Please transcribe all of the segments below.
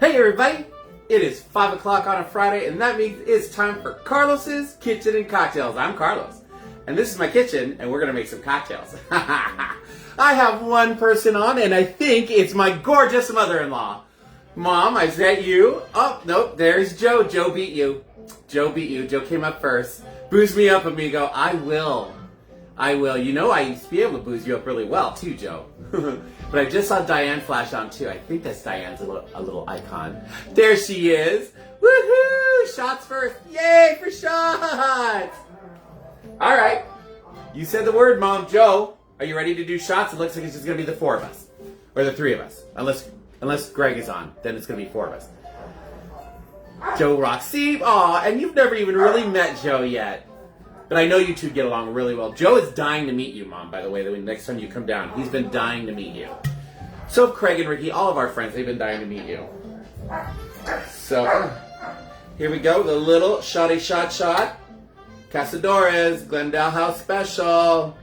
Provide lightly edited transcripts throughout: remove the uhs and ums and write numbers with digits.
Hey everybody, it is 5 o'clock on a Friday, and that means it's time for Carlos's Kitchen and Cocktails. I'm Carlos, and this is my kitchen, and we're going to make some cocktails. I have one person on, and I think it's my gorgeous mother-in-law. Mom, I set you. Oh, nope, there's Joe. Joe beat you. Joe came up first. Booze me up, amigo. I will. You know I used to be able to booze you up really well, too, Joe. But I just saw Diane flash on, too. I think that's Diane's a little icon. There she is. Woohoo! Shots first. Yay for shots! All right. You said the word, Mom. Joe, are you ready to do shots? It looks like it's just going to be the four of us. Or the three of us. Unless Greg is on. Then it's going to be four of us. Joe Roxy. Aw, and you've never even really met Joe yet. But I know you two get along really well. Joe is dying to meet you, Mom, by the way, the next time you come down. He's been dying to meet you. So have Craig and Ricky, all of our friends, they've been dying to meet you. So, here we go, the little shotty shot. Casadores, Glendale House Special.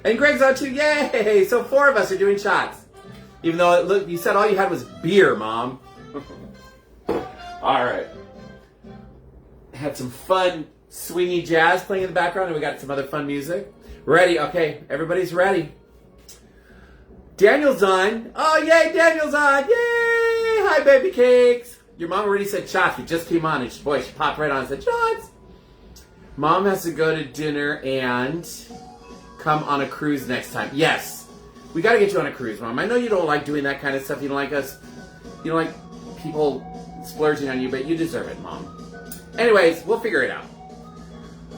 And Greg's on too, yay! So four of us are doing shots. Even though you said all you had was beer, Mom. All right. Had some fun swingy jazz playing in the background, and we got some other fun music. Ready? Okay, everybody's ready. Daniel's on. Oh, yay, Daniel's on. Yay! Hi, baby cakes. Your mom already said shots. We just came on, and she popped right on and said shots. Mom has to go to dinner and come on a cruise next time. Yes, we got to get you on a cruise, Mom. I know you don't like doing that kind of stuff. You don't like us. You don't like people splurging on you, but you deserve it, Mom. Anyways, we'll figure it out.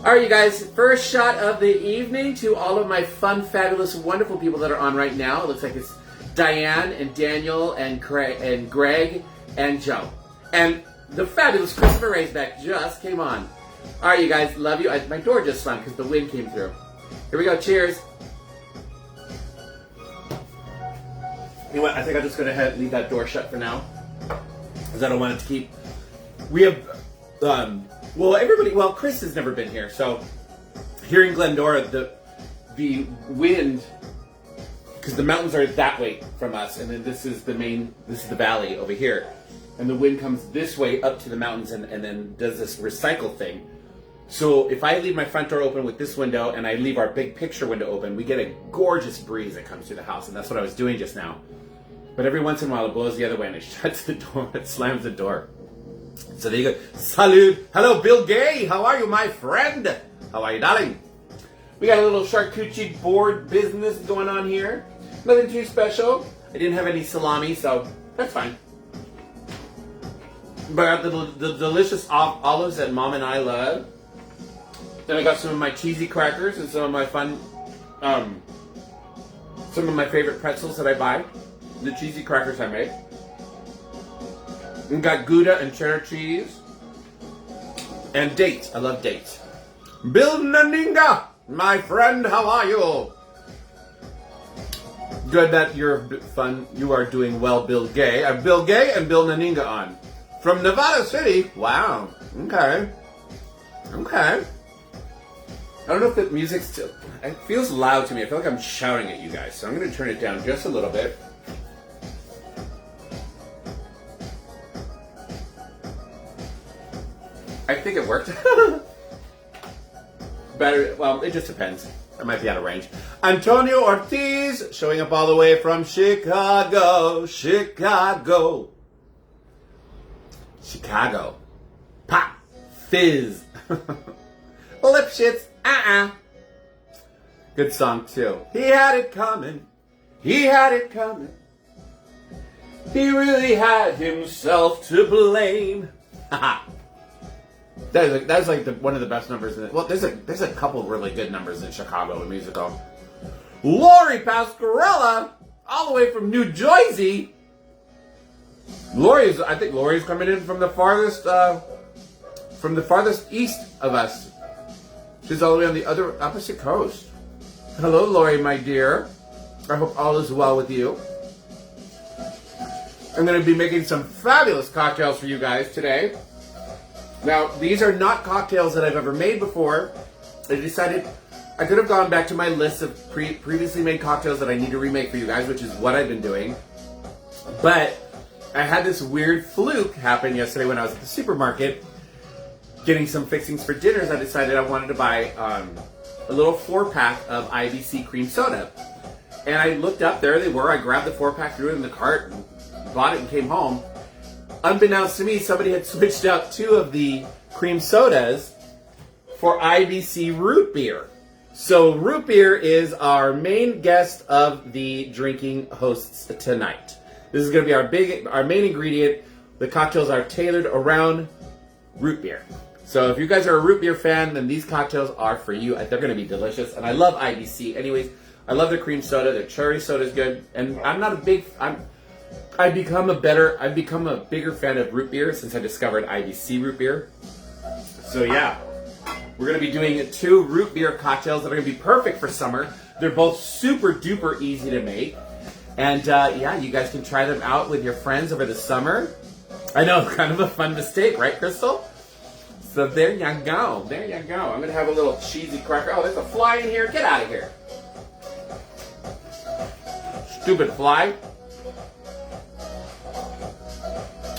All right, you guys, first shot of the evening to all of my fun, fabulous, wonderful people that are on right now. It looks like it's Diane and Daniel and Greg and Joe. And the fabulous Christopher Raceback just came on. All right, you guys, love you. My door just slammed because the wind came through. Here we go, cheers. You know what, I think I'm just going to leave that door shut for now because I don't want it to keep... We have... Chris has never been here, so here in Glendora, the wind, because the mountains are that way from us, and then this is the valley over here, and the wind comes this way up to the mountains and then does this recycle thing. So if I leave my front door open with this window and I leave our big picture window open, we get a gorgeous breeze that comes through the house, and that's what I was doing just now. But every once in a while it blows the other way and it shuts the door, it slams the door. So there you go. Salud. Hello, Bill Gay. How are you, my friend? How are you, darling? We got a little charcuterie board business going on here. Nothing too special. I didn't have any salami, so that's fine. But I got the delicious olives that Mom and I love. Then I got some of my cheesy crackers and some of my fun, some of my favorite pretzels that I buy. The cheesy crackers I make. We got Gouda and cheddar cheese. And dates. I love dates. Bill Naninga, my friend, how are you? Good that you are doing well, Bill Gay. I have Bill Gay and Bill Naninga on. From Nevada City. Wow. Okay. I don't know if the music's still... It feels loud to me. I feel like I'm shouting at you guys. So I'm going to turn it down just a little bit. I think it worked. Better, well, it just depends. I might be out of range. Antonio Ortiz, showing up all the way from Chicago. Pop. Fizz. Lipschitz. Good song, too. He had it coming. He really had himself to blame. Haha. That's like one of the best numbers in it. Well, there's a couple really good numbers in Chicago in musical. Lori Pascarella, all the way from New Jersey. I think Lori's coming in from the farthest east of us. She's all the way on the opposite coast. Hello, Lori, my dear. I hope all is well with you. I'm going to be making some fabulous cocktails for you guys today. Now, these are not cocktails that I've ever made before. I decided I could have gone back to my list of previously made cocktails that I need to remake for you guys, which is what I've been doing. But I had this weird fluke happen yesterday when I was at the supermarket getting some fixings for dinners. I decided I wanted to buy a little 4-pack of IBC cream soda. And I looked up, there they were. I grabbed the 4-pack, threw it in the cart, and bought it and came home. Unbeknownst to me, somebody had switched out 2 of the cream sodas for IBC root beer. So root beer is our main guest of the drinking hosts tonight. This is going to be our main ingredient. The cocktails are tailored around root beer. So if you guys are a root beer fan, then these cocktails are for you. They're going to be delicious. And I love IBC. Anyways, I love their cream soda. Their cherry soda is good. And I've become a bigger fan of root beer since I discovered IBC root beer. So yeah, we're going to be doing 2 root beer cocktails that are going to be perfect for summer. They're both super duper easy to make. And yeah, you guys can try them out with your friends over the summer. I know, kind of a fun mistake, right, Crystal? So there you go. There you go. I'm going to have a little cheesy cracker. Oh, there's a fly in here. Get out of here. Stupid fly.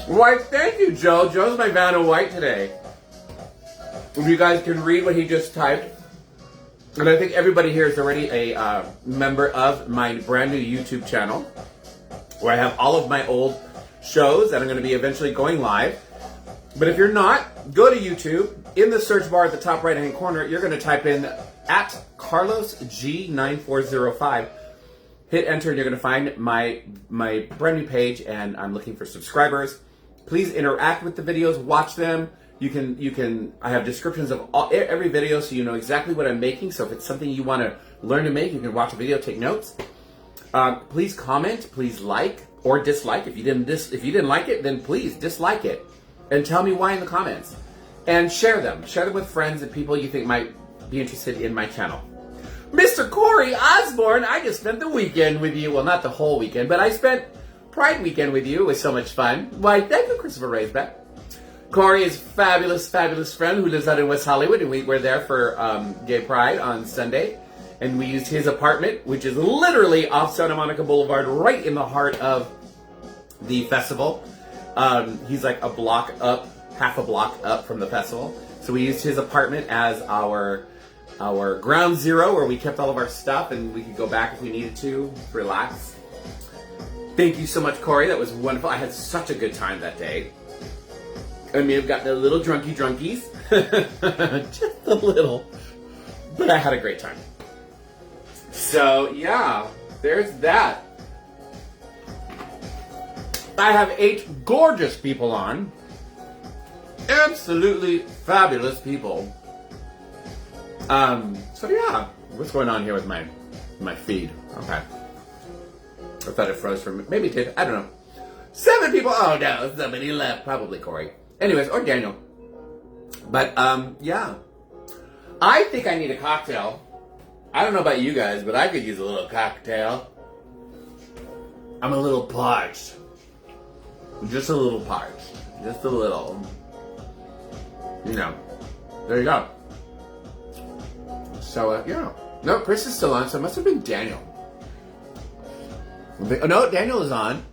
Why, thank you, Joe. Joe's my Vanna White today. If you guys can read what he just typed. And I think everybody here is already a member of my brand new YouTube channel, where I have all of my old shows that I'm going to be eventually going live. But if you're not, go to YouTube. In the search bar at the top right-hand corner, you're going to type in at CarlosG9405. Hit enter, and you're going to find my brand new page, and I'm looking for subscribers. Please interact with the videos, watch them. You can. I have descriptions of every video, so you know exactly what I'm making. So if it's something you want to learn to make, you can watch a video, take notes. Please comment, please like or dislike. If you didn't like it, then please dislike it, and tell me why in the comments. And share them. Share them with friends and people you think might be interested in my channel. Mr. Corey Osborne, I just spent the weekend with you. Well, not the whole weekend, but I spent Pride weekend with you. It was so much fun. Why, thank you, Christopher Raisbeck. Corey is fabulous, fabulous friend who lives out in West Hollywood, and we were there for Gay Pride on Sunday, and we used his apartment, which is literally off Santa Monica Boulevard, right in the heart of the festival. He's like half a block up from the festival. So we used his apartment as our ground zero, where we kept all of our stuff, and we could go back if we needed to, relax. Thank you so much, Corey. That was wonderful. I had such a good time that day. I may have gotten a little drunkies. Just a little. But I had a great time. So, yeah. There's that. I have 8 gorgeous people on. Absolutely fabulous people. So, yeah. What's going on here with my feed? Okay. I thought it froze for me. Maybe it did. I don't know. 7 people. Oh, no. Somebody left. Probably Corey. Anyways, or Daniel. But, yeah. I think I need a cocktail. I don't know about you guys, but I could use a little cocktail. I'm a little parched. Just a little parched. Just a little. You know. There you go. So, yeah. No, Chris is still on, so it must have been Daniel. Oh, no, Daniel is on.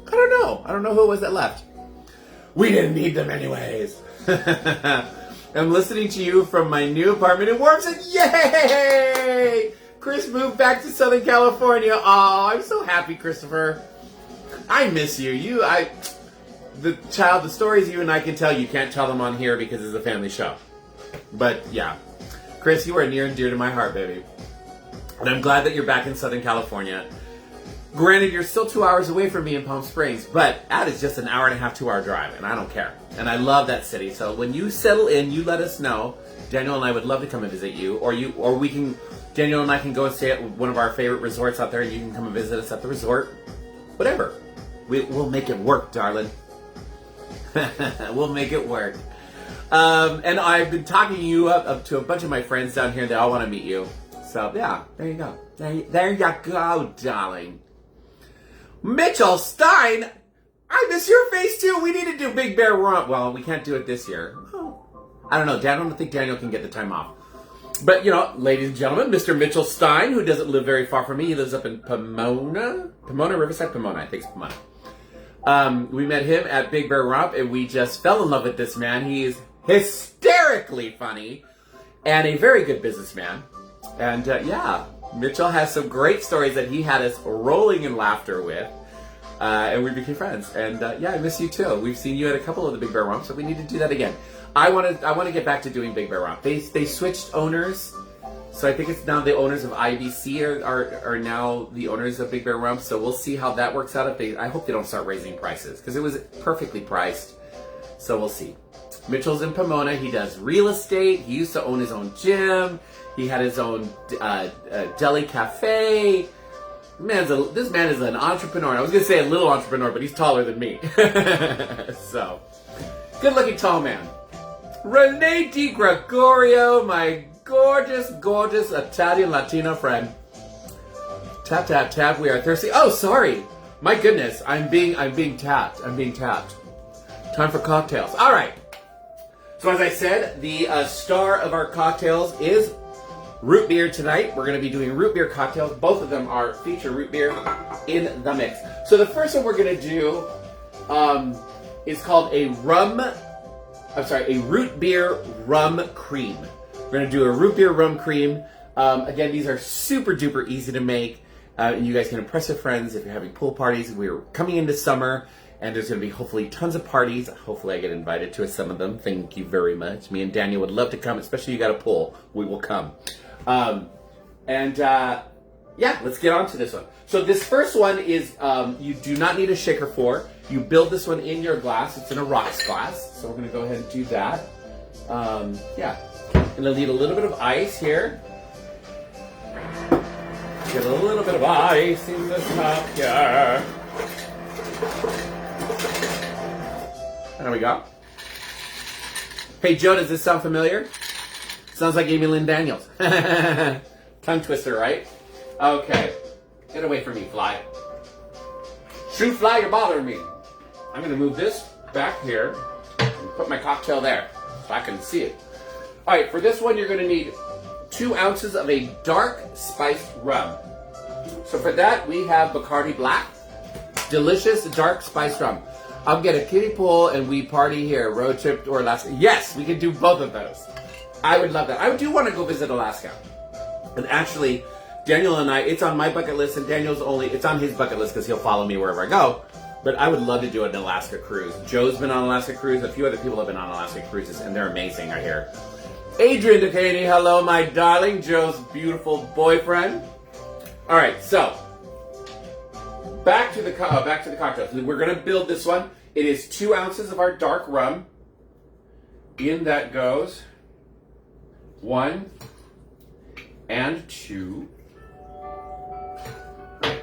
I don't know. I don't know who it was that left. We didn't need them anyways. I'm listening to you from my new apartment in Warmson. Yay! Chris moved back to Southern California. Oh, I'm so happy, Christopher. I miss you. The stories you and I can tell, you can't tell them on here because it's a family show. But yeah, Chris, you are near and dear to my heart, baby. And I'm glad that you're back in Southern California. Granted, you're still 2 hours away from me in Palm Springs, but that is just an hour and a half, 2 hour drive, and I don't care. And I love that city. So when you settle in, you let us know. Daniel and I would love to come and visit you, or Daniel and I can go and stay at one of our favorite resorts out there, and you can come and visit us at the resort. Whatever. We'll make it work, darling. We'll make it work. And I've been talking you up to a bunch of my friends down here. They all want to meet you. So yeah, there you go. There you go, darling. Mitchell Stein, I miss your face too. We need to do Big Bear Rum. Well, we can't do it this year. Oh, I don't know. I don't think Daniel can get the time off. But, you know, ladies and gentlemen, Mr. Mitchell Stein, who doesn't live very far from me. He lives up in Pomona, Riverside, Pomona. I think it's Pomona. We met him at Big Bear Rum, and we just fell in love with this man. He is hysterically funny and a very good businessman. And yeah, Mitchell has some great stories that he had us rolling in laughter with. And we became friends. And yeah, I miss you too. We've seen you at a couple of the Big Bear Rum, so we need to do that again. I want to get back to doing Big Bear Rum. They switched owners, so I think it's now the owners of IBC are now the owners of Big Bear Rum. So we'll see how that works out. I hope they don't start raising prices because it was perfectly priced. So we'll see. Mitchell's in Pomona. He does real estate. He used to own his own gym. He had his own deli cafe. This man is an entrepreneur. I was going to say a little entrepreneur, but he's taller than me. So, good-looking tall man. Renee Di Gregorio, my gorgeous, gorgeous Italian Latino friend. Tap, tap, tap. We are thirsty. Oh, sorry. My goodness. I'm being tapped. I'm being tapped. Time for cocktails. All right. So as I said, the star of our cocktails is root beer tonight. We're going to be doing root beer cocktails. Both of them are feature root beer in the mix. So the first one we're going to do is called a root beer rum cream. We're going to do a root beer rum cream. Again, these are super duper easy to make. And you guys can impress your friends if you're having pool parties. We're coming into summer, and there's going to be hopefully tons of parties. Hopefully I get invited to some of them. Thank you very much. Me and Daniel would love to come, especially you got a pool. We will come. Yeah, let's get on to this one. So this first one is, you do not need a shaker for. You build this one in your glass. It's in a rocks glass. So we're going to go ahead and do that. Yeah. I'm going to leave a little bit of ice here. Get a little bit of ice in the top here. There we go. Hey, Joe, does this sound familiar? Sounds like Amy Lynn Daniels. Tongue twister, right? Okay. Get away from me, fly. Shoot, fly, you're bothering me. I'm going to move this back here and put my cocktail there so I can see it. All right, for this one, you're going to need 2 ounces of a dark spiced rum. So for that, we have Bacardi Black. Delicious dark spiced rum. I'll get a kiddie pool and we party here. Road trip to Alaska. Yes, we can do both of those. I would love that. I do want to go visit Alaska. And actually, Daniel and I, it's on my bucket list, and it's on his bucket list because he'll follow me wherever I go. But I would love to do an Alaska cruise. Joe's been on an Alaska cruise. A few other people have been on Alaska cruises, and they're amazing, I hear. Adrian Duquesne, hello, my darling. Joe's beautiful boyfriend. All right, so back to the cocktails. We're going to build this one. It is 2 ounces of our dark rum. In that goes 1 and 2.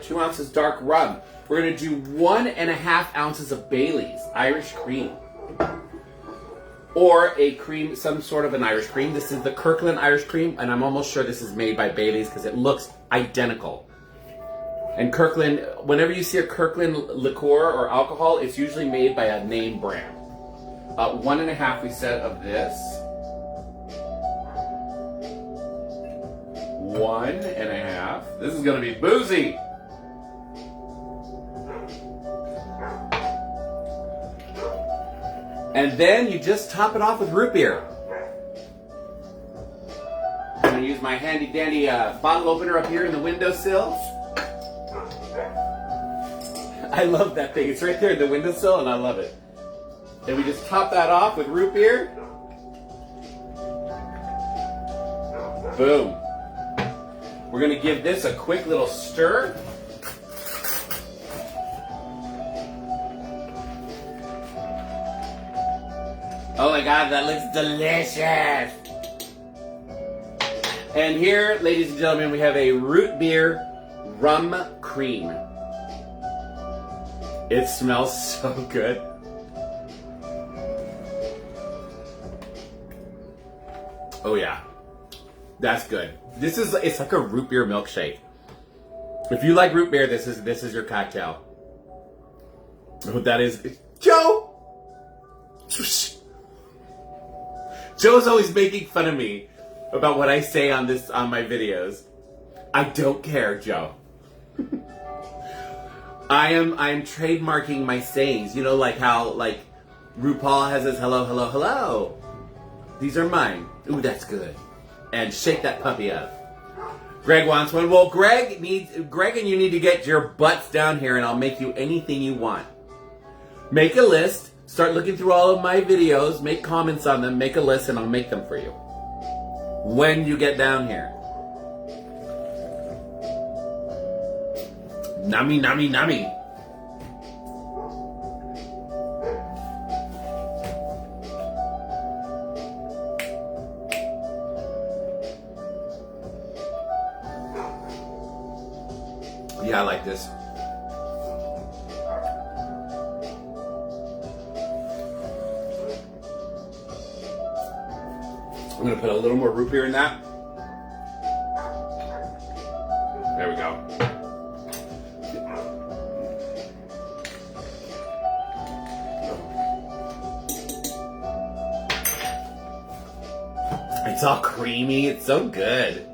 2 ounces dark rum. We're going to do 1.5 ounces of Bailey's Irish cream. Or a cream, some sort of an Irish cream. This is the Kirkland Irish cream, and I'm almost sure this is made by Bailey's because it looks identical. And Kirkland, whenever you see a Kirkland liqueur or alcohol, it's usually made by a name brand. 1.5 we said of this. 1.5. This is going to be boozy. And then you just top it off with root beer. I'm going to use my handy dandy bottle opener up here in the windowsill. I love that thing. It's right there in the windowsill and I love it. And we just top that off with root beer. Boom. We're going to give this a quick little stir. Oh my God, that looks delicious. And here, ladies and gentlemen, we have a root beer rum cream. It smells so good. Oh yeah, that's good. It's like a root beer milkshake. If you like root beer, this is your cocktail. Oh, that is Joe. Joe's always making fun of me about what I say on my videos. I don't care, Joe. I'm trademarking my sayings. You know, like how like RuPaul has his hello, hello, hello. These are mine. Ooh, that's good. And shake that puppy up. Greg wants one. Well, Greg and you need to get your butts down here and I'll make you anything you want. Make a list. Start looking through all of my videos. Make comments on them. Make a list and I'll make them for you. When you get down here. Nummy, nummy, nummy. Yeah, I like this. I'm going to put a little more root beer in that. There we go. It's all creamy. It's so good.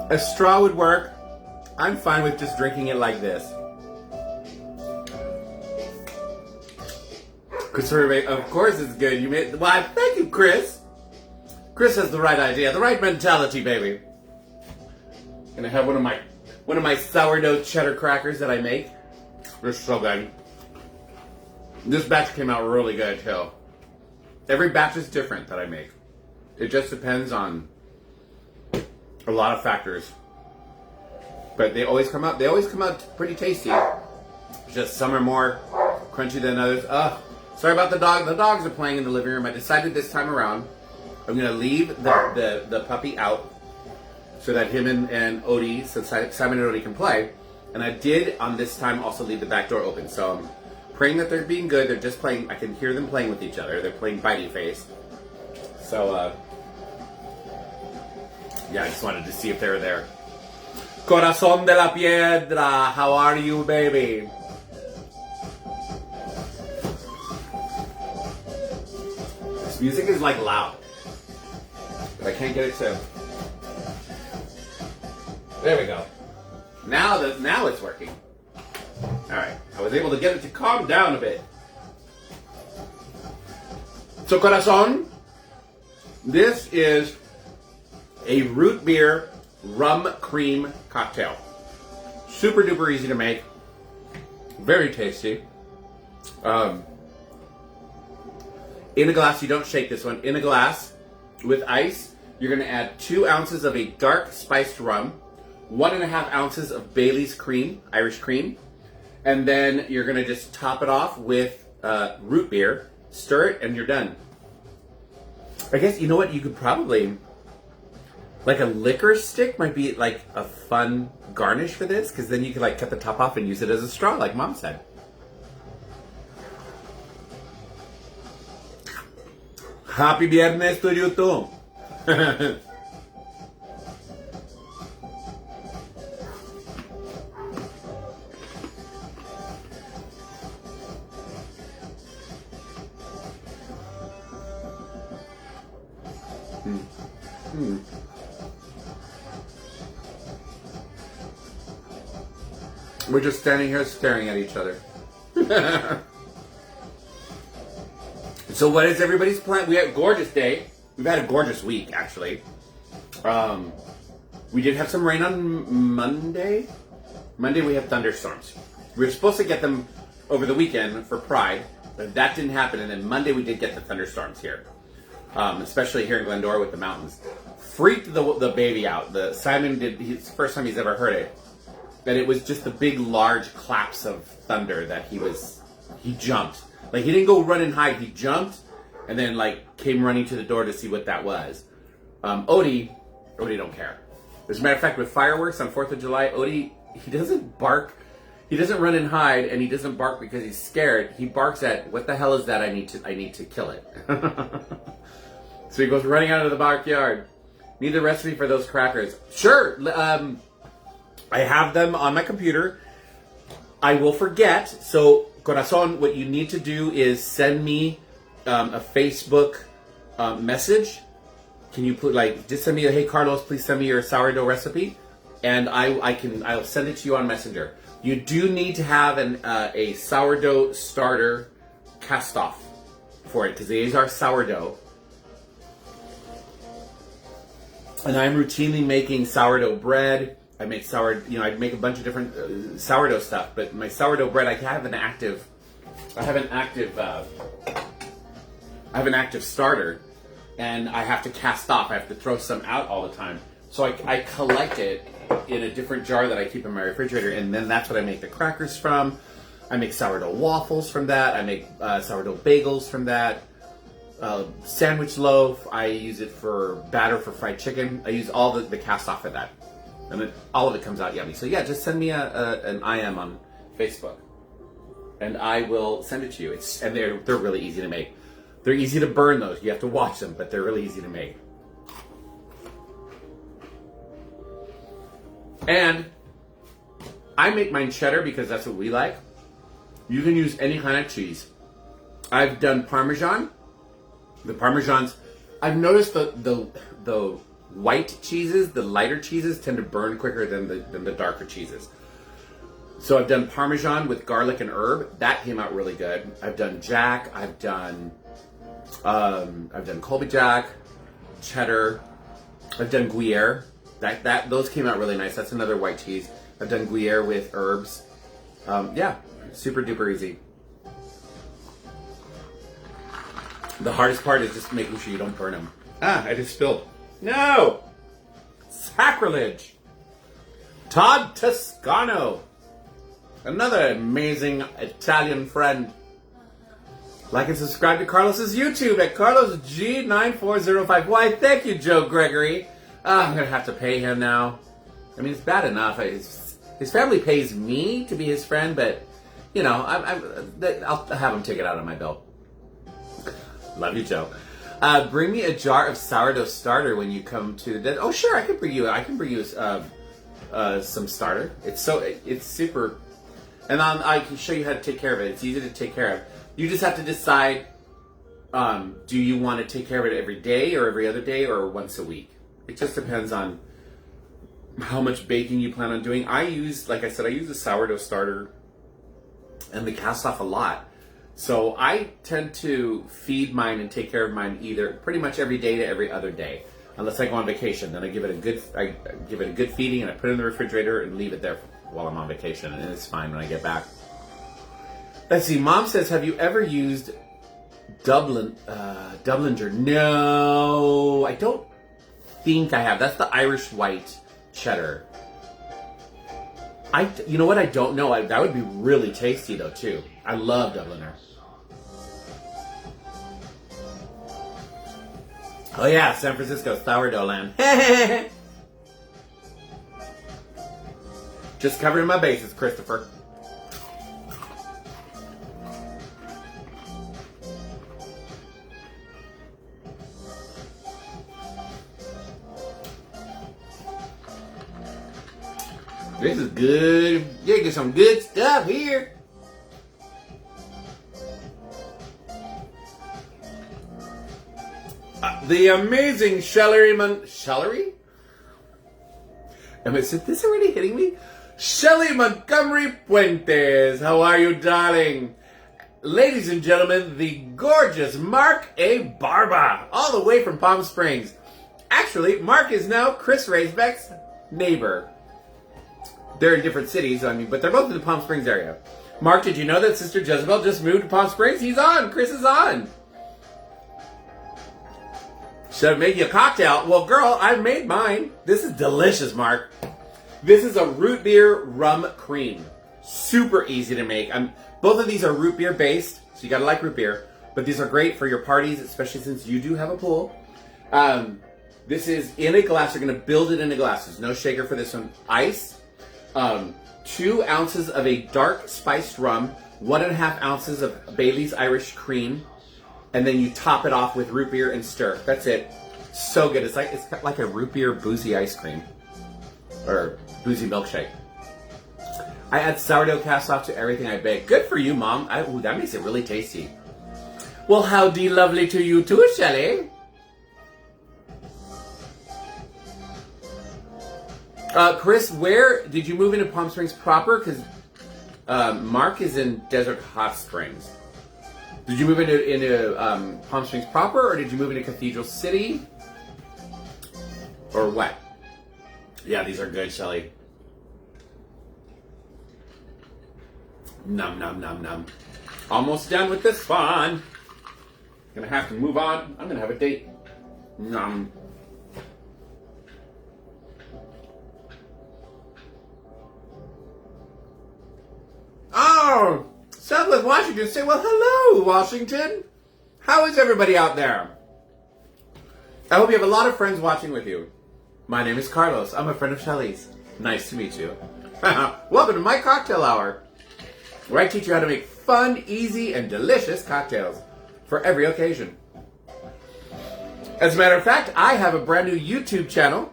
A straw would work. I'm fine with just drinking it like this. Christopher, of course it's good. You made. Why? Thank you, Chris. Chris has the right idea, the right mentality, baby. Gonna have one of my sourdough cheddar crackers that I make. They're so good. This batch came out really good too. Every batch is different that I make. It just depends on a lot of factors. But they always come out. They always come out pretty tasty. Just some are more crunchy than others. Sorry about the dog. The dogs are playing in the living room. I decided this time around I'm gonna leave the puppy out so that him and Odie, so Simon and Odie can play. And I did on this time also leave the back door open. So I'm praying that they're being good. They're just playing. I can hear them playing with each other. They're playing bitey face. So yeah, I just wanted to see if they were there. Corazón de la Piedra, how are you, baby? This music is like loud, but I can't get it to. There we go. Now it's working. All right, I was able to get it to calm down a bit. So, Corazón, this is a root beer rum cream cocktail. Super duper easy to make. Very tasty. In a glass, you don't shake this one. In a glass with ice, you're going to add 2 ounces of a dark spiced rum, 1.5 ounces of Bailey's cream, Irish cream, and then you're going to just top it off with root beer, stir it, and you're done. I guess, you know what, you could probably, like a licorice stick might be like a fun garnish for this, because then you could like cut the top off and use it as a straw, like Mom said. Happy Viernes to you too. We're just standing here staring at each other. So what is everybody's plan? We had a gorgeous day. We've had a gorgeous week, actually. We did have some rain on Monday. Monday we had thunderstorms. We were supposed to get them over the weekend for Pride, but that didn't happen. And then Monday we did get the thunderstorms here, especially here in Glendora with the mountains. Freaked the baby out. Simon did. It's the first time he's ever heard it. And it was just the big, large claps of thunder that he jumped. Like, he didn't go run and hide. He jumped and then, like, came running to the door to see what that was. Odie don't care. As a matter of fact, with fireworks on 4th of July, Odie, he doesn't bark. He doesn't run and hide, and he doesn't bark because he's scared. He barks at, what the hell is that? I need to kill it. So he goes running out of the backyard. Need the recipe for those crackers? Sure. I have them on my computer. I will forget. So, Corazon, what you need to do is send me a Facebook message can you put just send me hey Carlos, please send me your sourdough recipe, and I'll send it to you on Messenger. You do need to have a sourdough starter cast off for it because these are sourdough. And I'm routinely making sourdough bread. I make I make a bunch of different sourdough stuff. But my sourdough bread, I have an active starter, and I have to cast off. I have to throw some out all the time. So I collect it in a different jar that I keep in my refrigerator, and then that's what I make the crackers from. I make sourdough waffles from that. I make sourdough bagels from that. Sandwich loaf, I use it for batter for fried chicken. I use all the cast off of that. And then all of it comes out yummy. So yeah, just send me an IM on Facebook. And I will send it to you. And they're really easy to make. They're easy to burn those. You have to watch them, but they're really easy to make. And I make mine cheddar because that's what we like. You can use any kind of cheese. I've done Parmesan. The Parmesans, I've noticed the white cheeses, the lighter cheeses, tend to burn quicker than the darker cheeses. So I've done Parmesan with garlic and herb. That came out really good. I've done Jack. I've done Colby Jack, cheddar. I've done Gruyere. Those came out really nice. That's another white cheese. I've done Gruyere with herbs. Yeah, super duper easy. The hardest part is just making sure you don't burn them. I just spilled. No! Sacrilege! Todd Toscano. Another amazing Italian friend. Like and subscribe to Carlos's YouTube at CarlosG9405. Why, thank you, Joe Gregory. I'm going to have to pay him now. I mean, it's bad enough. His family pays me to be his friend, but, I'll have him take it out of my bill. Love you, Joe. Bring me a jar of sourdough starter when you come to that. Oh, sure, I can bring you some starter. It's super, and I can show you how to take care of it. It's easy to take care of. You just have to decide, do you want to take care of it every day or every other day or once a week? It just depends on how much baking you plan on doing. Like I said, I use the sourdough starter and the cast off a lot. So I tend to feed mine and take care of mine either pretty much every day to every other day, unless I go on vacation. Then I give it a good feeding, and I put it in the refrigerator and leave it there while I'm on vacation, and it's fine when I get back. Let's see. Mom says, "Have you ever used Dublinger?" No, I don't think I have. That's the Irish white cheddar. You know what? I don't know. That would be really tasty though too. I love Dubliner. Oh yeah, San Francisco, sourdough land. Just covering my bases, Christopher. This is good. You get some good stuff here. The amazing Shellery? Is this already hitting me? Shelly Montgomery Puentes. How are you, darling? Ladies and gentlemen, the gorgeous Mark A. Barba, all the way from Palm Springs. Actually, Mark is now Chris Raisbeck's neighbor. They're in different cities, but they're both in the Palm Springs area. Mark, did you know that Sister Jezebel just moved to Palm Springs? He's on. Chris is on. Should I make you a cocktail? Well, girl, I made mine. This is delicious, Mark. This is a Root Beer Rum Cream. Super easy to make. Both of these are root beer based, so you gotta like root beer. But these are great for your parties, especially since you do have a pool. This is in a glass. You're gonna build it in a glass. There's no shaker for this one. Ice. 2 ounces of a dark spiced rum, 1.5 ounces of Bailey's Irish cream, and then you top it off with root beer and stir. That's it. So good. It's like a root beer boozy ice cream or boozy milkshake. I add sourdough cast off to everything I bake. Good for you, Mom. Ooh, that makes it really tasty. Well, howdy lovely to you too, Shelley. Chris, where did you move into Palm Springs proper? Because Mark is in Desert Hot Springs. Did you move into Palm Springs proper, or did you move into Cathedral City? Or what? Yeah, these are good, Shelly. Num, num, num, num. Almost done with this one. Gonna have to move on. I'm gonna have a date. Num. Oh, Southwest Washington say, well, hello, Washington. How is everybody out there? I hope you have a lot of friends watching with you. My name is Carlos. I'm a friend of Shelly's. Nice to meet you. Welcome to my cocktail hour, where I teach you how to make fun, easy, and delicious cocktails for every occasion. As a matter of fact, I have a brand new YouTube channel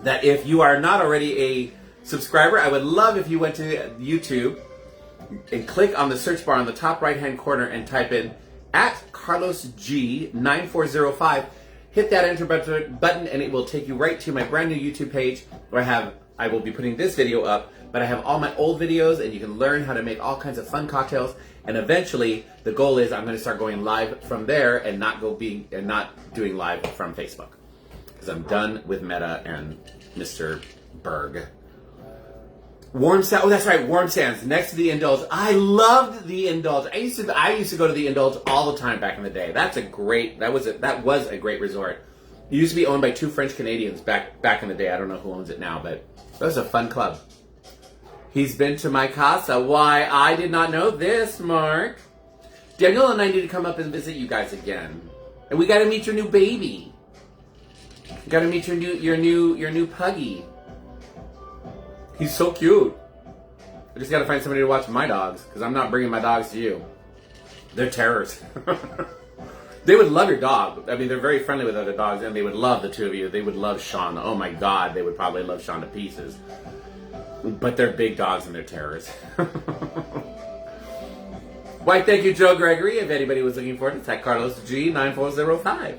that if you are not already a subscriber, I would love if you went to YouTube and click on the search bar on the top right-hand corner and type in @CarlosG9405. Hit that enter button and it will take you right to my brand new YouTube page where I will be putting this video up, but I have all my old videos and you can learn how to make all kinds of fun cocktails. And eventually, the goal is I'm going to start going live from there and not doing live from Facebook, because I'm done with Meta and Mr. Berg. Warm Sands. Oh, that's right, Warm Sands next to the Indulge. I loved the Indulge. I used to go to the Indulge all the time back in the day. That was a great resort. It used to be owned by two French Canadians back in the day. I don't know who owns it now, but that was a fun club. He's been to my casa. Why, I did not know this, Mark. Daniel and I need to come up and visit you guys again. And we got to meet your new baby. We got to meet your new puggy. He's so cute. I just got to find somebody to watch my dogs, because I'm not bringing my dogs to you. They're terrors. They would love your dog. I mean, they're very friendly with other dogs, and they would love the two of you. They would love Sean. Oh my God, they would probably love Sean to pieces. But they're big dogs and they're terrors. Why, thank you, Joe Gregory. If anybody was looking for it, it's at CarlosG9405.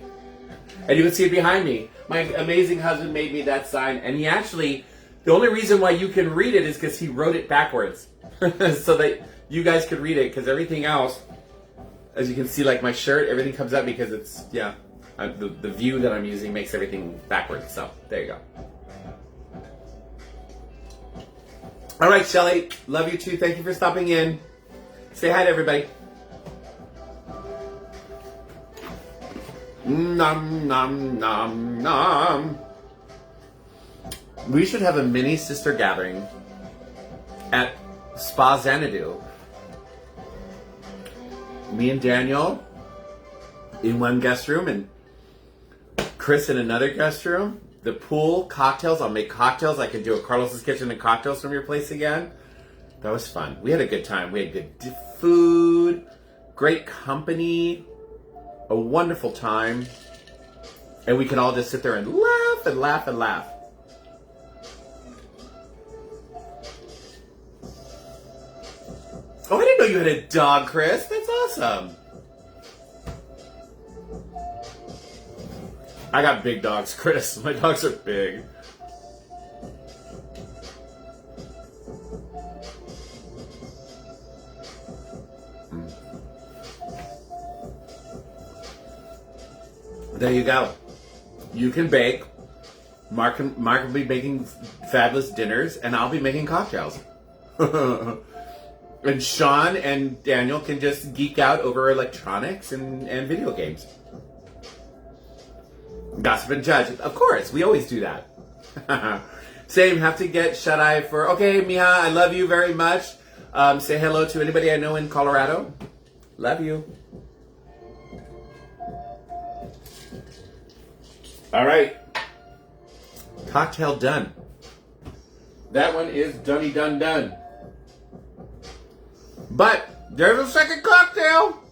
And you can see it behind me. My amazing husband made me that sign, and he actually, the only reason why you can read it is because he wrote it backwards. So that you guys could read it, because everything else, as you can see, like my shirt, everything comes up because it's, the view that I'm using makes everything backwards. So, there you go. All right, Shelly, love you too. Thank you for stopping in. Say hi to everybody. Nom, nom, nom, nom. We should have a mini sister gathering at Spa Xanadu. Me and Daniel in one guest room and Chris in another guest room. The pool, cocktails. I'll make cocktails. I can do a Carlos's Kitchen and cocktails from your place again. That was fun. We had a good time. We had good food, great company, a wonderful time. And we can all just sit there and laugh and laugh and laugh. Oh, I didn't know you had a dog, Chris. That's awesome. I got big dogs, Chris. My dogs are big. There you go. You can bake. Mark will be making fabulous dinners, and I'll be making cocktails. And Sean and Daniel can just geek out over electronics and video games. Gossip and judge. Of course, we always do that. Same, have to get shut-eye for... Okay, Mija, I love you very much. Say hello to anybody I know in Colorado. Love you. All right. Cocktail done. That one is done. But there's a second cocktail.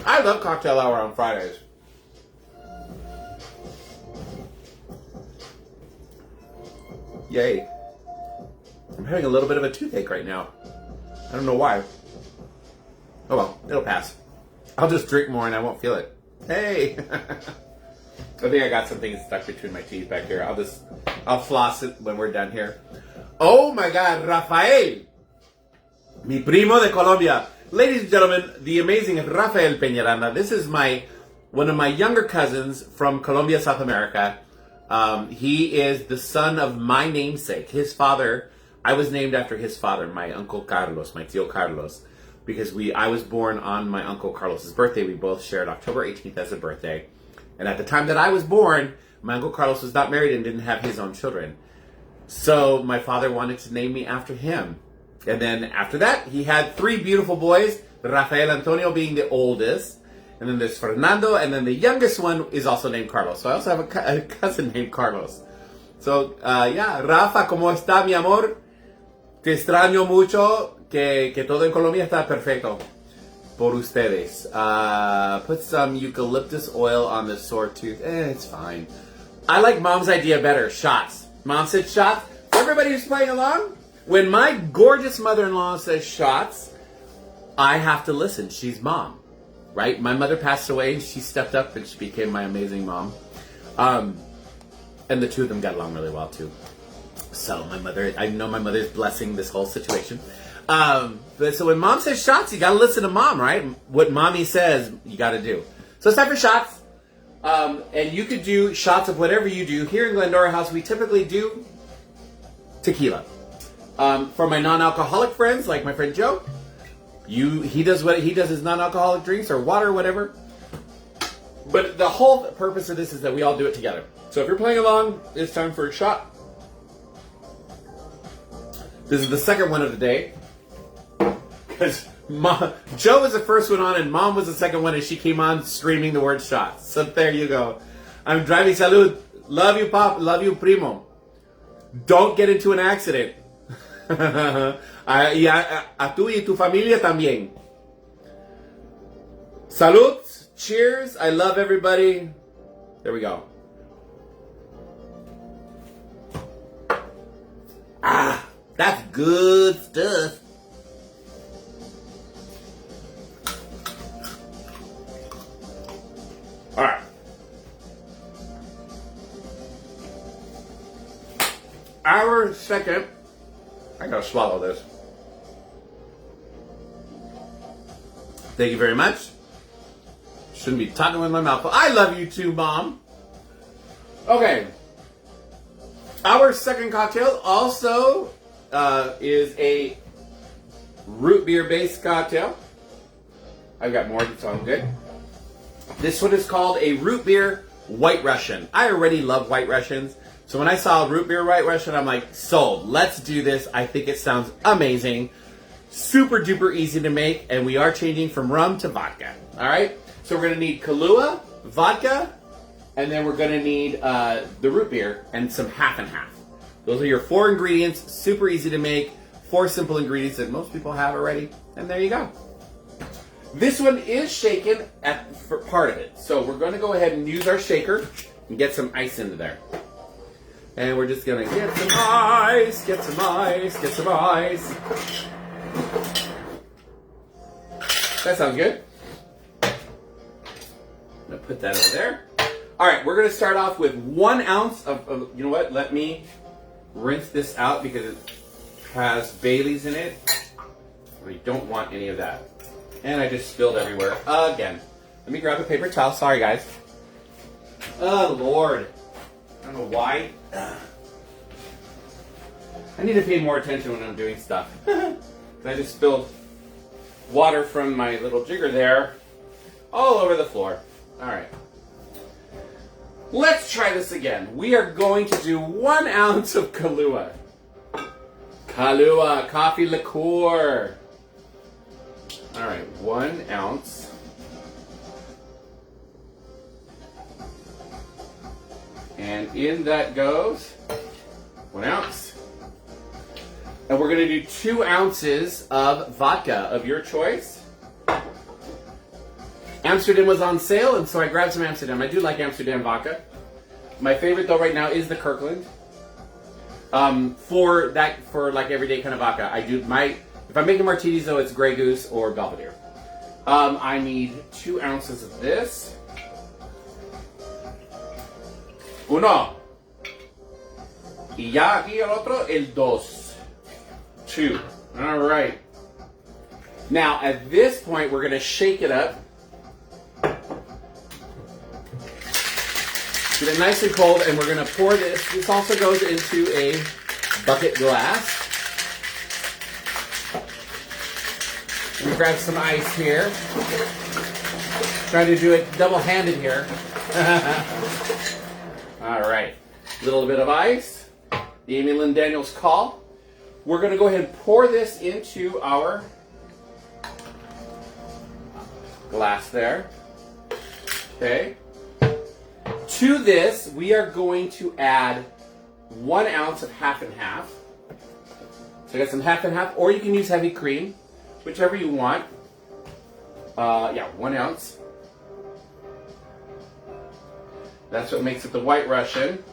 I love cocktail hour on Fridays. Yay. I'm having a little bit of a toothache right now. I don't know why. Oh well, it'll pass. I'll just drink more and I won't feel it. Hey. I think I got something stuck between my teeth back here. I'll floss it when we're done here. Oh my God, Rafael, mi primo de Colombia. Ladies and gentlemen, the amazing Rafael Peñaranda. This is one of my younger cousins from Colombia, South America. He is the son of my namesake. His father, I was named after his father, my Uncle Carlos, my Tío Carlos, because I was born on my Uncle Carlos's birthday. We both shared October 18th as a birthday. And at the time that I was born, my Uncle Carlos was not married and didn't have his own children. So my father wanted to name me after him. And then after that, he had 3 beautiful boys, Rafael Antonio being the oldest. And then there's Fernando, and then the youngest one is also named Carlos. So I also have a cousin named Carlos. So, Rafa, ¿cómo está, mi amor? Te extraño mucho, que todo en Colombia está perfecto. Por ustedes. Put some eucalyptus oil on the sore tooth. It's fine. I like Mom's idea better, shots. Mom said shots. For everybody who's playing along, when my gorgeous mother-in-law says shots, I have to listen. She's Mom. Right? My mother passed away, and she stepped up, and she became my amazing mom. And the two of them got along really well, too. So I know my mother's blessing this whole situation. But so when Mom says shots, you gotta listen to Mom, right? What Mommy says, you gotta do. So it's time for shots. And you could do shots of whatever you do. Here in Glendora House, we typically do tequila. For my non-alcoholic friends, like my friend Joe, he does his non-alcoholic drinks or water or whatever. But the whole purpose of this is that we all do it together. So if you're playing along, it's time for a shot. This is the second one of the day. Because Joe was the first one on and Mom was the second one, and she came on screaming the word shots. So there you go. I'm driving. Salud. Love you, Pop. Love you, Primo. Don't get into an accident. A tú y tu familia también. Salud. Cheers. I love everybody. There we go. Ah, that's good stuff. All right. Our second, I gotta swallow this. Thank you very much. Shouldn't be talking with my mouth full. I love you too, Mom. Okay. Our second cocktail also is a root beer based cocktail. I've got more, so I'm good. This one is called a root beer White Russian. I already love White Russians. So when I saw root beer White Russian, I'm like, sold. Let's do this. I think it sounds amazing. Super duper easy to make. And we are changing from rum to vodka. All right. So we're going to need Kahlua, vodka, and then we're going to need the root beer and some half and half. Those are your 4 ingredients. Super easy to make. 4 simple ingredients that most people have already. And there you go. This one is shaken for part of it. So we're going to go ahead and use our shaker and get some ice into there. And we're just going to get some ice, get some ice, get some ice. That sounds good. I'm going to put that over there. All right, we're going to start off with 1 ounce of, you know what? Let me rinse this out because it has Bailey's in it. We don't want any of that. And I just spilled everywhere again. Let me grab a paper towel. Sorry, guys. Oh, Lord. I don't know why. I need to pay more attention when I'm doing stuff. I just spilled water from my little jigger there all over the floor. All right. Let's try this again. We are going to do 1 ounce of Kahlua. Kahlua, coffee liqueur. All right, 1 ounce. And in that goes 1 ounce. And we're going to do 2 ounces of vodka of your choice. Amsterdam was on sale, and so I grabbed some Amsterdam. I do like Amsterdam vodka. My favorite, though, right now is the Kirkland. For like everyday kind of vodka, if I'm making martinis, though, it's Grey Goose or Belvedere. I need 2 ounces of this. Uno. Y ya aquí el otro, el dos. Two. All right. Now, at this point, we're going to shake it up. Get it nice and cold, and we're going to pour this. This also goes into a bucket glass. Let me grab some ice here. Trying to do it double-handed here. All right. A little bit of ice. The Amy Lynn Daniels call. We're going to go ahead and pour this into our glass there. Okay. To this, we are going to add 1 ounce of half and half. So I got some half and half, or you can use heavy cream, whichever you want. 1 ounce. That's what makes it the White Russian.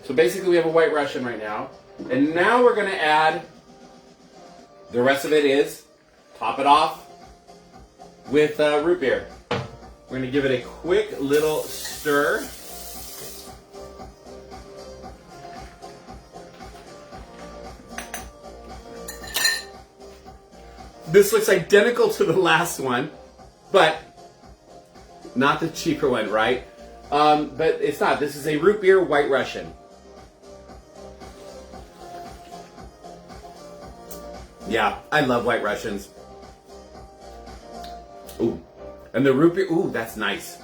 So basically we have a White Russian right now. And now we're going to add, the rest of it is, top it off with root beer. We're going to give it a quick little stir. This looks identical to the last one, but not the cheaper one, right? But it's not. This is a root beer White Russian. Yeah, I love White Russians. Ooh. And the root beer, ooh, that's nice.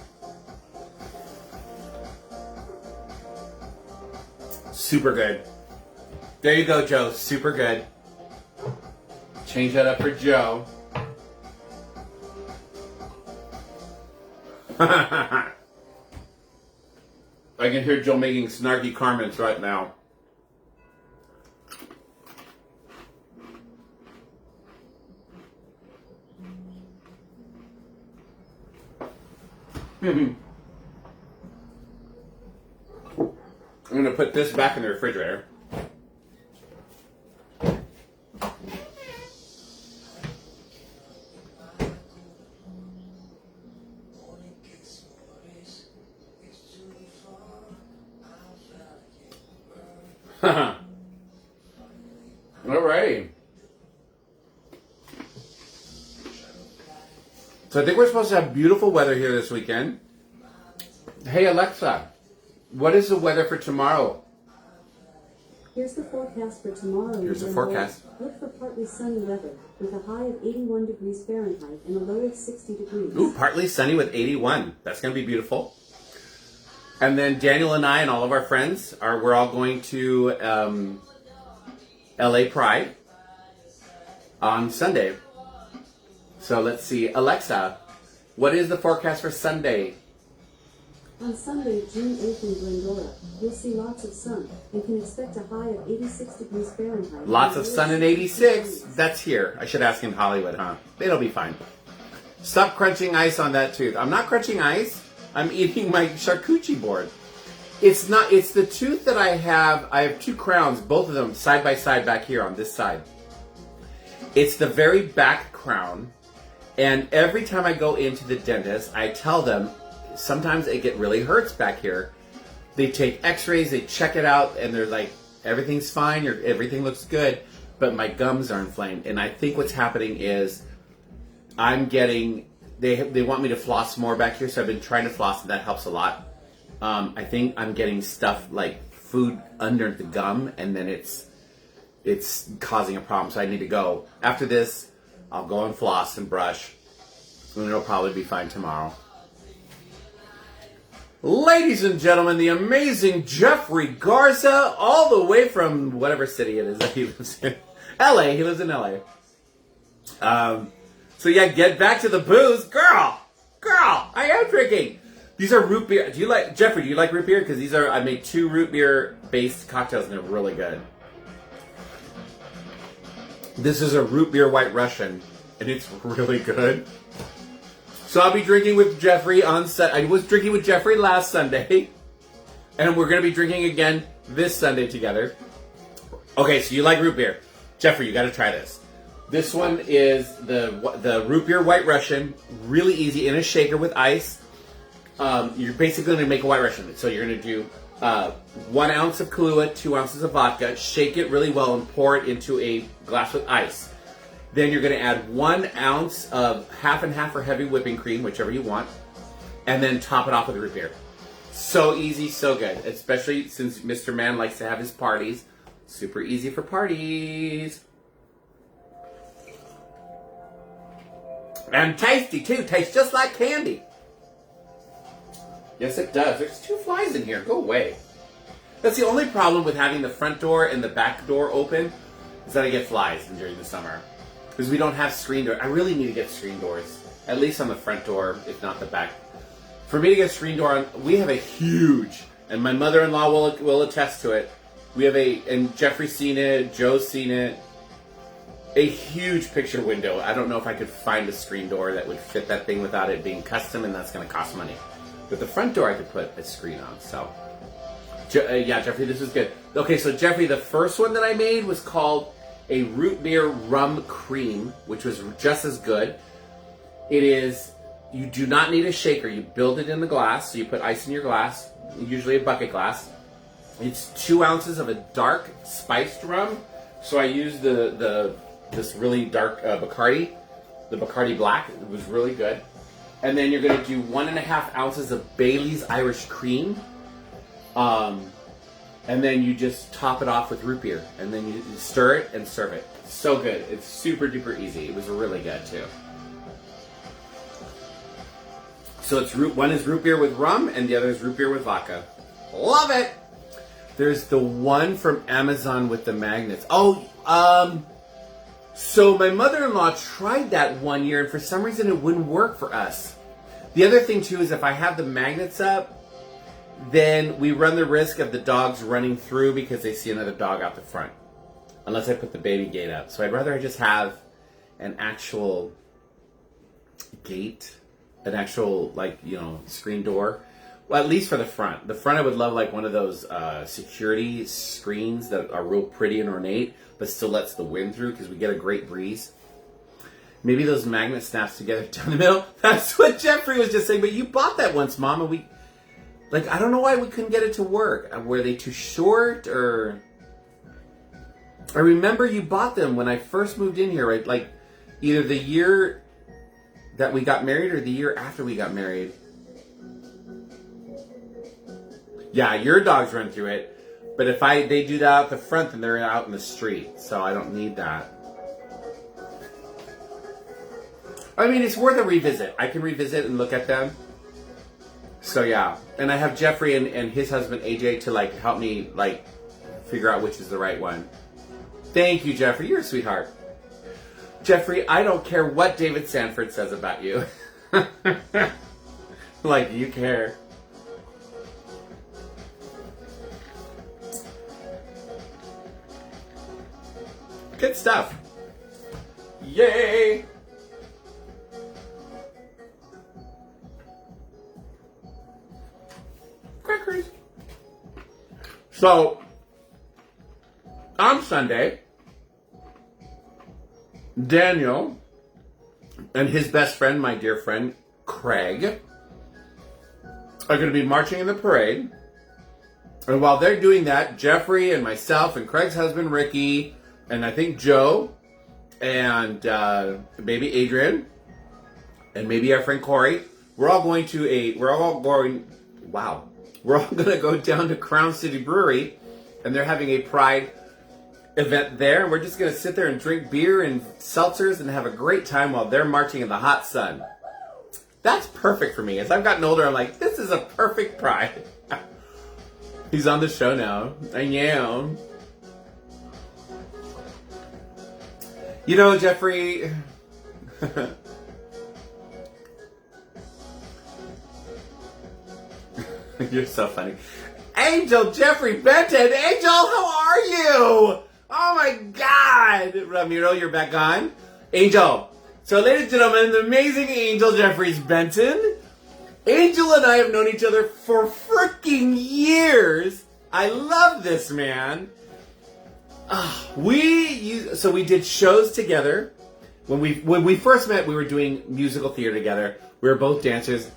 Super good. There you go, Joe. Super good. Change that up for Joe. I can hear Joe making snarky comments right now. I'm going to put this back in the refrigerator. Alrighty. So I think we're supposed to have beautiful weather here this weekend. Hey Alexa, what is the weather for tomorrow? Here's the forecast for tomorrow. Here's the forecast. Look for partly sunny weather with a high of 81 degrees Fahrenheit and a low of 60 degrees. Ooh, partly sunny with 81. That's going to be beautiful. And then Daniel and I and all of our friends we're all going to LA Pride on Sunday. So let's see. Alexa, what is the forecast for Sunday? On Sunday, June 8th in Glendora, you'll see lots of sun and can expect a high of 86 degrees Fahrenheit. Lots of sun and 86. That's here. I should ask in Hollywood, huh? It'll be fine. Stop crunching ice on that tooth. I'm not crunching ice. I'm eating my charcuterie board. It's not. It's the tooth that I have. I have two crowns, both of them side by side back here on this side. It's the very back crown. And every time I go into the dentist, I tell them, sometimes it really hurts back here. They take x-rays, they check it out, and they're like, everything's fine, everything looks good, but my gums are inflamed. And I think what's happening is I'm getting, they want me to floss more back here, so I've been trying to floss, and that helps a lot. I think I'm getting stuff like food under the gum, and then it's causing a problem, so I need to go. After this, I'll go and floss and brush, and it'll probably be fine tomorrow. Ladies and gentlemen, the amazing Jeffrey Garza, all the way from whatever city it is that he lives in. LA, he lives in LA. So yeah, get back to the booze. Girl, I am drinking. These are root beer. Jeffrey, do you like root beer? Because I made 2 root beer based cocktails and they're really good. This is a root beer White Russian and it's really good. So I'll be drinking with Jeffrey on set. I was drinking with Jeffrey last Sunday, and we're going to be drinking again this Sunday together. Okay, so you like root beer. Jeffrey, you got to try this. This one is the root beer White Russian, really easy, in a shaker with ice. you're basically going to make a White Russian. So you're going to do 1 ounce of Kahlua, 2 ounces of vodka, shake it really well and pour it into a glass with ice. Then you're going to add 1 ounce of half and half or heavy whipping cream, whichever you want, and then top it off with root beer. So easy, so good, especially since Mr. Man likes to have his parties. Super easy for parties. And tasty too, tastes just like candy. Yes, it does. There's 2 flies in here. Go away. That's the only problem with having the front door and the back door open, is that I get flies during the summer. Because we don't have screen doors. I really need to get screen doors. At least on the front door, if not the back. For me to get a screen door on, we have a huge, and my mother-in-law will attest to it. We have and Jeffrey's seen it, Joe's seen it, a huge picture window. I don't know if I could find a screen door that would fit that thing without it being custom, and that's going to cost money. But the front door I could put a screen on, so. Yeah, Jeffrey, this is good. Okay, so Jeffrey, the first one that I made was called a Root Beer Rum Cream, which was just as good. It is, you do not need a shaker. You build it in the glass, so you put ice in your glass, usually a bucket glass. It's 2 ounces of a dark spiced rum. So I used this really dark Bacardi, the Bacardi Black. It was really good. And then you're going to do 1.5 ounces of Bailey's Irish Cream. And then you just top it off with root beer. And then you stir it and serve it. So good. It's super duper easy. It was really good too. So it's one is root beer with rum and the other is root beer with vodka. Love it! There's the one from Amazon with the magnets. So my mother-in-law tried that one year and for some reason it wouldn't work for us. The other thing too is if I have the magnets up, then we run the risk of the dogs running through because they see another dog out the front. Unless I put the baby gate up. So I'd rather I just have an actual gate, an actual, screen door. Well, at least for the front. The front I would love one of those security screens that are real pretty and ornate, but still lets the wind through because we get a great breeze. Maybe those magnet snaps together down the middle. That's what Jeffrey was just saying. But you bought that once, Mom, and we... I don't know why we couldn't get it to work. Were they too short, or... I remember you bought them when I first moved in here, right? Either the year that we got married or the year after we got married. Yeah, your dogs run through it. But if they do that out the front, then they're out in the street. So I don't need that. I mean, it's worth a revisit. I can revisit and look at them. So yeah, and I have Jeffrey and his husband AJ to help me figure out which is the right one. Thank you, Jeffrey. You're a sweetheart. Jeffrey, I don't care what David Sanford says about you. You care. Good stuff. Yay! Crackers. So, on Sunday, Daniel and his best friend, my dear friend, Craig, are going to be marching in the parade. And while they're doing that, Jeffrey and myself and Craig's husband, Ricky, and I think Joe, and maybe Adrian, and maybe our friend Corey, we're all going to go down to Crown City Brewery, and they're having a Pride event there, and we're just going to sit there and drink beer and seltzers and have a great time while they're marching in the hot sun. That's perfect for me. As I've gotten older, I'm like, this is a perfect Pride. He's on the show now. I am. You know, Jeffrey... You're so funny. Angel Jeffrey Benton! Angel, how are you? Oh my God! Ramiro, you're back on. Angel. So, ladies and gentlemen, the amazing Angel Jeffries Benton. Angel and I have known each other for freaking years. I love this man. We did shows together. When we first met, we were doing musical theater together. We were both dancers.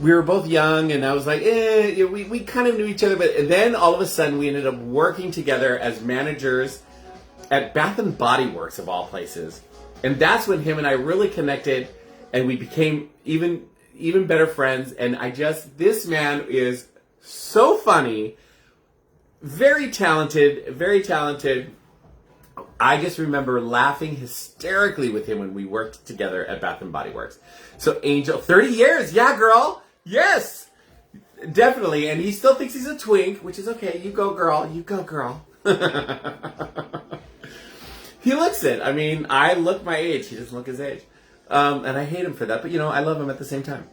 we were both young, and I was like, we kind of knew each other, but then all of a sudden we ended up working together as managers at Bath and Body Works, of all places. And that's when him and I really connected, and we became even better friends. And this man is so funny, very talented, very talented. I just remember laughing hysterically with him when we worked together at Bath and Body Works. So Angel, 30 years, yeah, girl, yes, definitely. And he still thinks he's a twink, which is okay. You go, girl. You go, girl. He looks it. I mean, I look my age. He doesn't look his age. And I hate him for that. But, I love him at the same time.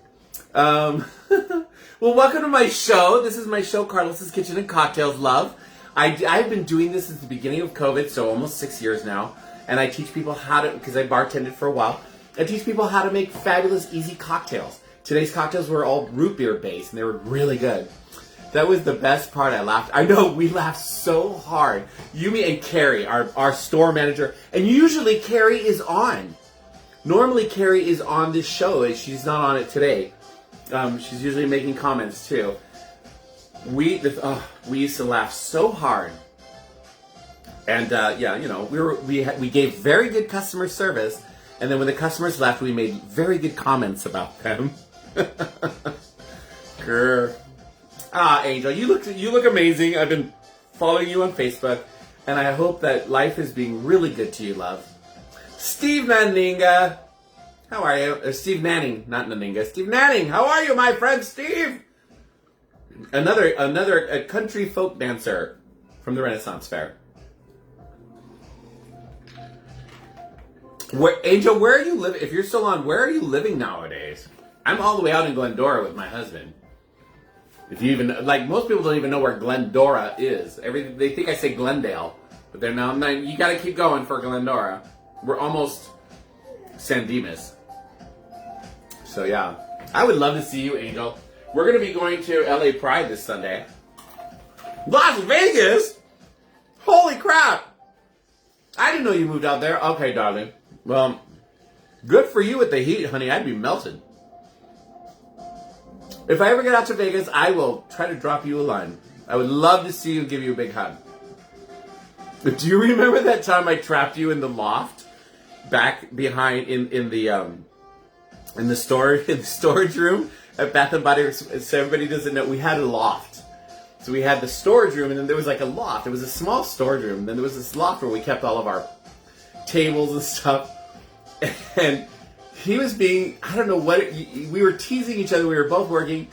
Well, welcome to my show. This is my show, Carlos's Kitchen and Cocktails, love. I've been doing this since the beginning of COVID, so almost 6 years now. And I teach people how to, because I bartended for a while, I teach people how to make fabulous, easy cocktails. Today's cocktails were all root beer based, and they were really good. That was the best part. I laughed. I know, we laughed so hard. Yumi and Carrie, our store manager, and usually Carrie is on. Normally Carrie is on this show. She's not on it today. She's usually making comments too. We used to laugh so hard. And we gave very good customer service, and then when the customers left, we made very good comments about them. Grr. Angel, you look amazing. I've been following you on Facebook, and I hope that life is being really good to you, love. Steve Naninga, how are you? Steve Nanning, not Naninga. Steve Nanning, how are you, my friend Steve? Another country folk dancer from the Renaissance Fair. Angel, where are you living? If you're still on, where are you living nowadays? I'm all the way out in Glendora with my husband. If you even, most people don't even know where Glendora is. They think I say Glendale, but they're now, you gotta keep going for Glendora. We're almost San Dimas. So yeah, I would love to see you, Angel. We're gonna be going to LA Pride this Sunday. Las Vegas? Holy crap! I didn't know you moved out there. Okay, darling. Well, good for you with the heat, honey. I'd be melted. If I ever get out to Vegas, I will try to drop you a line. I would love to see you and give you a big hug. But do you remember that time I trapped you in the loft back behind in the storage room at Bath and Body Works? So everybody doesn't know, we had a loft. So we had the storage room, and then there was like a loft. It was a small storage room. Then there was this loft where we kept all of our tables and stuff. And he was being, I don't know what, we were teasing each other. We were both working,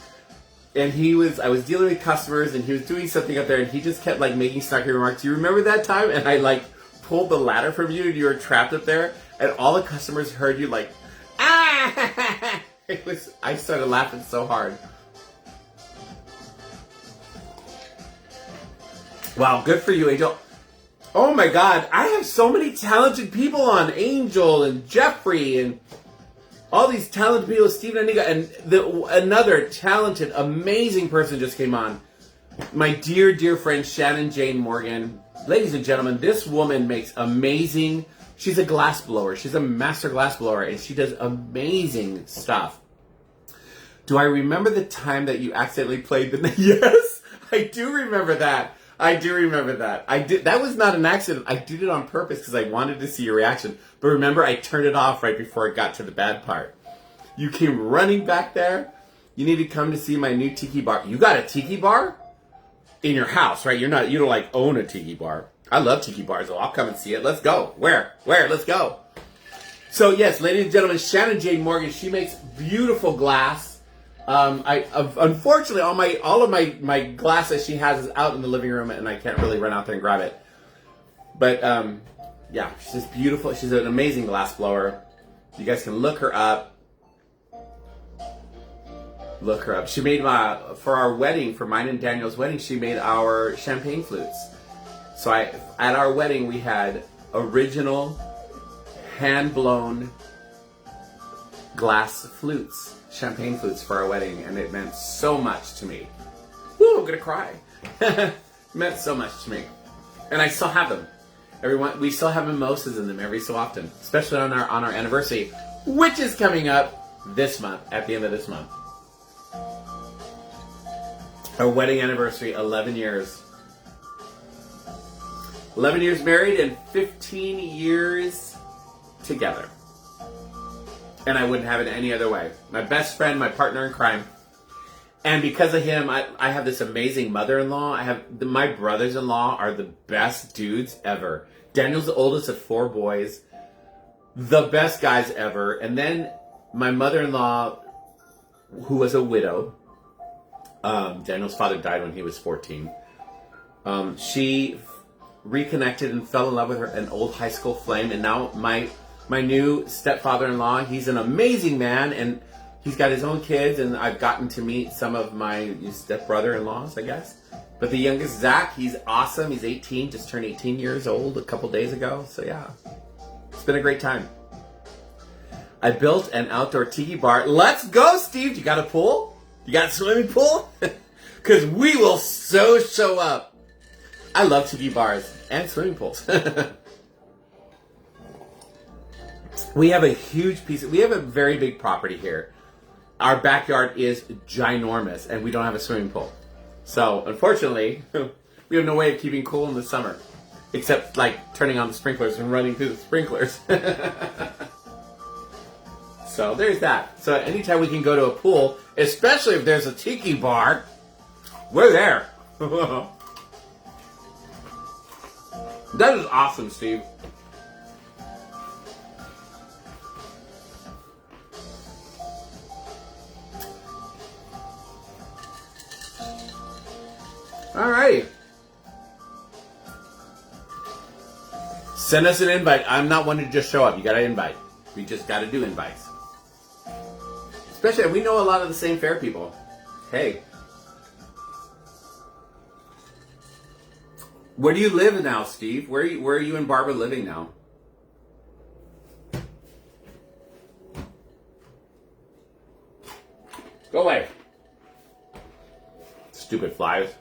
and I was dealing with customers, and he was doing something up there, and he just kept making snarky remarks. Do you remember that time? And I pulled the ladder from you, and you were trapped up there, and all the customers heard you ah! I started laughing so hard. Wow, good for you, Angel. Oh my God, I have so many talented people on. Angel and Jeffrey and all these talented people, Stephen Aniga, and another talented, amazing person just came on. My dear, dear friend, Shannon Jane Morgan. Ladies and gentlemen, this woman makes amazing, she's a glass blower. She's a master glass blower, and she does amazing stuff. Do I remember the time that you accidentally played the... Yes, I do remember that. I do remember that. That was not an accident. I did it on purpose because I wanted to see your reaction. But remember, I turned it off right before it got to the bad part. You came running back there. You need to come to see my new tiki bar. You got a tiki bar in your house, right? You don't own a tiki bar. I love tiki bars, so I'll come and see it. Let's go. Where? Let's go. So yes, ladies and gentlemen, Shannon Jane Morgan. She makes beautiful glass. Unfortunately, all of my glass that she has is out in the living room, and I can't really run out there and grab it. But yeah, she's just beautiful. She's an amazing glass blower. You guys can look her up. Look her up. She made for our wedding, for mine and Daniel's wedding, she made our champagne flutes. So at our wedding, we had original hand-blown glass flutes. Champagne flutes for our wedding, and it meant so much to me. Woo, I'm gonna cry. It meant so much to me. And I still have them. We still have mimosas in them every so often, especially on our anniversary, which is coming up this month, at the end of this month. Our wedding anniversary, 11 years. 11 years married and 15 years together. And I wouldn't have it any other way. My best friend, my partner in crime. And because of him, I have this amazing mother-in-law. My brothers-in-law are the best dudes ever. Daniel's the oldest of 4 boys. The best guys ever. And then my mother-in-law, who was a widow. Daniel's father died when he was 14. She reconnected and fell in love with an old high school flame. And now my new stepfather-in-law, he's an amazing man. And he's got his own kids, and I've gotten to meet some of my step-brother-in-laws, I guess. But the youngest, Zach, he's awesome. He's 18, just turned 18 years old a couple days ago. So yeah, it's been a great time. I built an outdoor tiki bar. Let's go, Steve. You got a pool? You got a swimming pool? Because we will so show up. I love tiki bars and swimming pools. We have a very big property here. Our backyard is ginormous, and we don't have a swimming pool. So, unfortunately, we have no way of keeping cool in the summer. Except, like, turning on the sprinklers and running through the sprinklers. So, there's that. So, anytime we can go to a pool, especially if there's a tiki bar, we're there. That is awesome, Steve. All right. Send us an invite. I'm not one to just show up. You got to invite. We just got to do invites. Especially, we know a lot of the same fair people. Hey. Where do you live now, Steve? Where are you and Barbara living now? Go away. Stupid flies.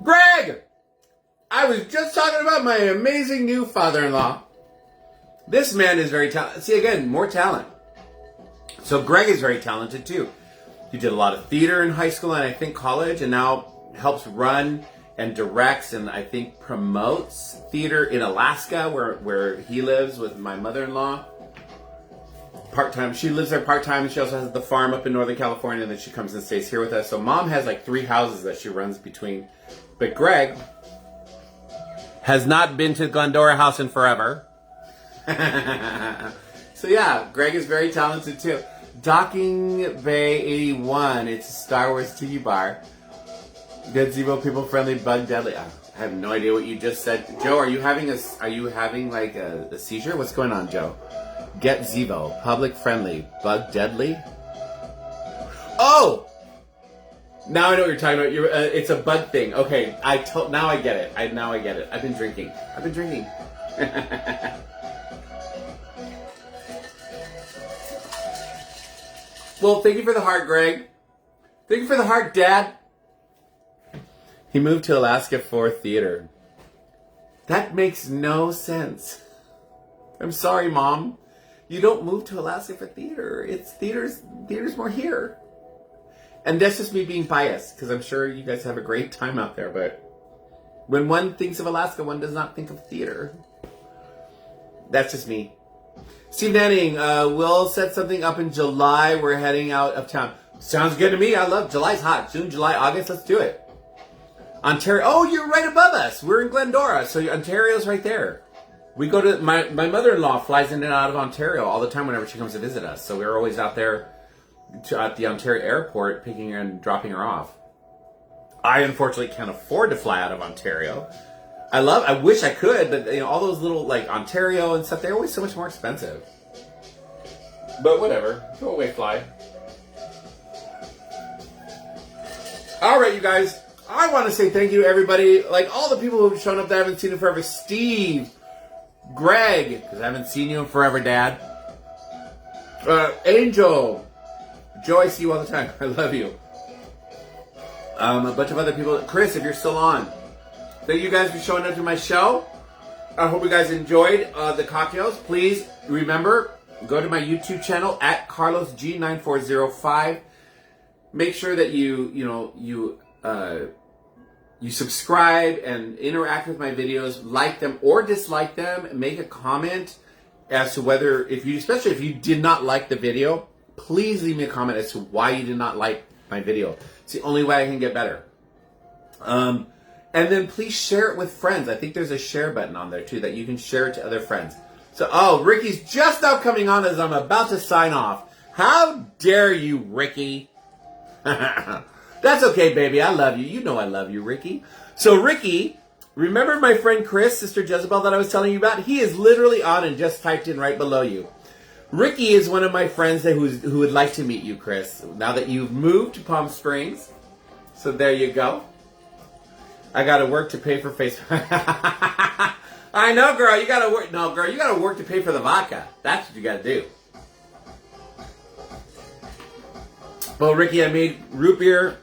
Greg! I was just talking about my amazing new father-in-law. This man is very talented. See, again, more talent. So Greg is very talented, too. He did a lot of theater in high school and I think college, and now helps run and directs and I think promotes theater in Alaska, where he lives with my mother-in-law. Part-time. She lives there part-time, and she also has the farm up in Northern California, and then she comes and stays here with us. So Mom has like 3 houses that she runs between. But Greg has not been to Glendora House in forever. So yeah, Greg is very talented too. Docking Bay 81. It's a Star Wars tiki bar. Good Zevo, people friendly, bug deadly. I have no idea what you just said. Joe, are you having like a seizure? What's going on, Joe? Get Zevo, public friendly, bug deadly. Oh! Now I know what you're talking about. It's a bug thing. Okay, now I get it. Now I get it. I've been drinking. Well, thank you for the heart, Greg. Thank you for the heart, Dad. He moved to Alaska for theater. That makes no sense. I'm sorry, Mom. You don't move to Alaska for theater. It's theater's more here. And that's just me being biased, because I'm sure you guys have a great time out there, but when one thinks of Alaska, one does not think of theater. That's just me. Steve Nanning, we'll set something up in July. We're heading out of town. Sounds good to me. I love July's hot. June, July, August, let's do it. Ontario. Oh, you're right above us. We're in Glendora, so Ontario's right there. We go to, my mother-in-law flies in and out of Ontario all the time whenever she comes to visit us, so we're always out there at the Ontario airport, picking her and dropping her off. I unfortunately can't afford to fly out of Ontario. I wish I could, but all those little like Ontario and stuff, they're always so much more expensive. But whatever, go away, fly. All right, you guys, I want to say thank you to everybody, like all the people who've shown up that I haven't seen in forever. Steve, Greg, because I haven't seen you in forever, Dad. Angel. Joe, I see you all the time. I love you. A bunch of other people. Chris, if you're still on. Thank you guys for showing up to my show. I hope you guys enjoyed the cocktails. Please remember, go to my YouTube channel at CarlosG9405. Make sure that you subscribe and interact with my videos, like them or dislike them, make a comment as to whether, especially if you did not like the video, please leave me a comment as to why you did not like my video. It's the only way I can get better. And then please share it with friends. I think there's a share button on there too that you can share it to other friends. So, Ricky's just now coming on as I'm about to sign off. How dare you, Ricky? That's okay, baby. I love you. You know I love you, Ricky. So, Ricky, remember my friend Chris, Sister Jezebel, that I was telling you about? He is literally on and just typed in right below you. Ricky is one of my friends who would like to meet you, Chris, now that you've moved to Palm Springs. So there you go. I got to work to pay for Facebook. I know, girl. You got to work. No, girl, you got to work to pay for the vodka. That's what you got to do. Well, Ricky, I made root beer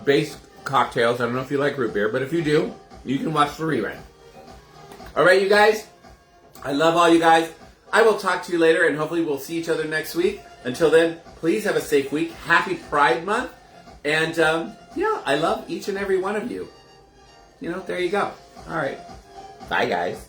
based cocktails. I don't know if you like root beer, but if you do, you can watch the rerun. All right, you guys. I love all you guys. I will talk to you later, and hopefully we'll see each other next week. Until then, please have a safe week. Happy Pride Month. And, I love each and every one of you. There you go. All right. Bye, guys.